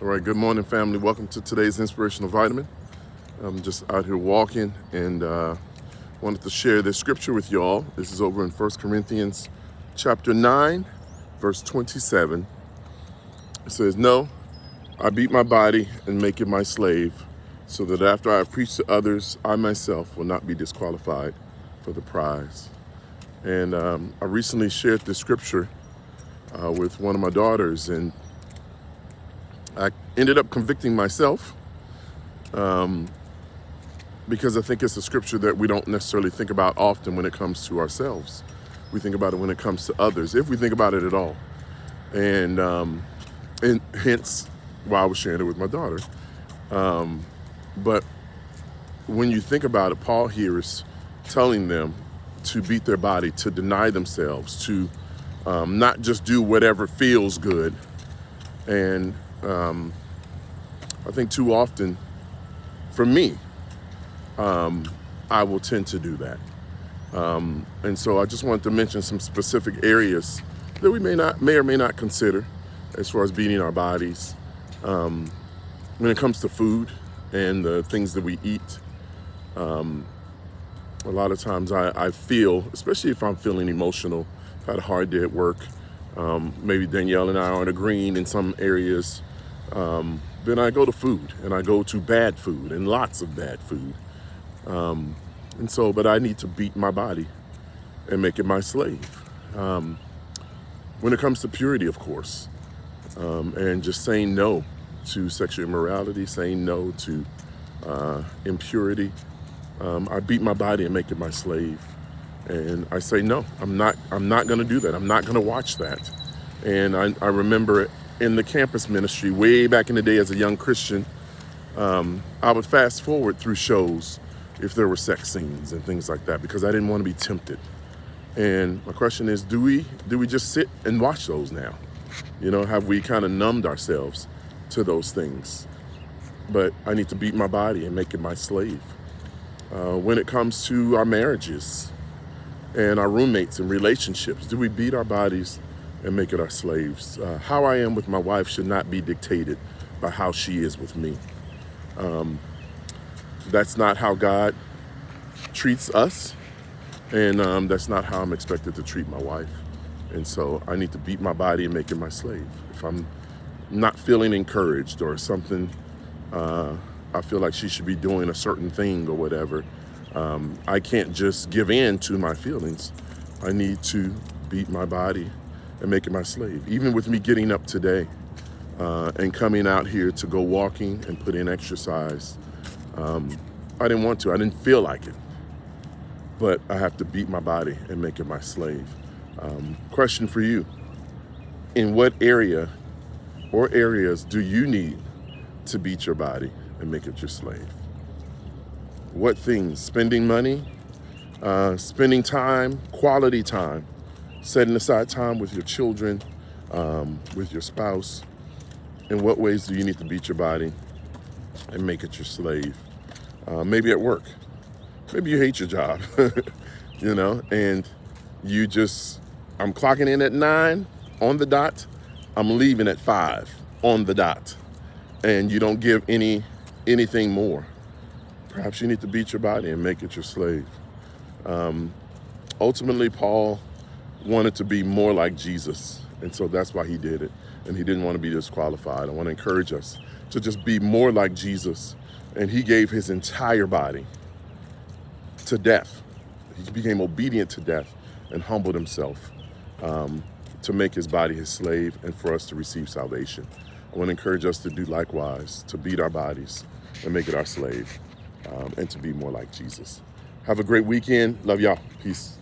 All right, good morning, family. Welcome to today's Inspirational Vitamin. I'm just out here walking and wanted to share this scripture with y'all. This is over in 1 Corinthians chapter 9, verse 27. It says, "No, I beat my body and make it my slave, so that after I have preached to others, I myself will not be disqualified for the prize." And I recently shared this scripture with one of my daughters, and I ended up convicting myself because I think it's a scripture that we don't necessarily think about often when it comes to ourselves. We think about it when it comes to others, if we think about it at all. And hence why I was sharing it with my daughter. But when you think about it, Paul here is telling them to beat their body, to deny themselves, to not just do whatever feels good. And I think too often, for me, I will tend to do that. And so I just wanted to mention some specific areas that we may or may not consider as far as beating our bodies. When it comes to food and the things that we eat, a lot of times I feel, especially if I'm feeling emotional, had a hard day at work, maybe Danielle and I aren't agreeing in some areas, then I go to food, and I go to bad food, and lots of bad food. But I need to beat my body and make it my slave. When it comes to purity, of course, and just saying no to sexual immorality, saying no to impurity, I beat my body and make it my slave. And I say, no, I'm not going to do that. I'm not going to watch that. And I remember in the campus ministry way back in the day as a young Christian, I would fast forward through shows if there were sex scenes and things like that, because I didn't want to be tempted. And my question is, do we just sit and watch those now? Have we kind of numbed ourselves to those things? But I need to beat my body and make it my slave. When it comes to our marriages and our roommates and relationships, do we beat our bodies and make it our slaves? How I am with my wife should not be dictated by how she is with me. That's not how God treats us, and that's not how I'm expected to treat my wife. And so I need to beat my body and make it my slave. If I'm not feeling encouraged or something, I feel like she should be doing a certain thing or whatever, I can't just give in to my feelings. I need to beat my body and make it my slave. Even with me getting up today and coming out here to go walking and put in exercise, I didn't want to. I didn't feel like it. But I have to beat my body and make it my slave. Question for you. In what area or areas do you need to beat your body and make it your slave? What things? Spending money, spending time, quality time, setting aside time with your children, with your spouse. In what ways do you need to beat your body and make it your slave? Maybe at work. Maybe you hate your job, and I'm clocking in at 9 on the dot. I'm leaving at 5 on the dot. And you don't give anything more. Perhaps you need to beat your body and make it your slave. Ultimately, Paul wanted to be more like Jesus, and so that's why he did it. And he didn't want to be disqualified. I want to encourage us to just be more like Jesus. And he gave his entire body to death. He became obedient to death and humbled himself to make his body his slave and for us to receive salvation. I want to encourage us to do likewise, to beat our bodies and make it our slave, and to be more like Jesus. Have a great weekend. Love y'all. Peace.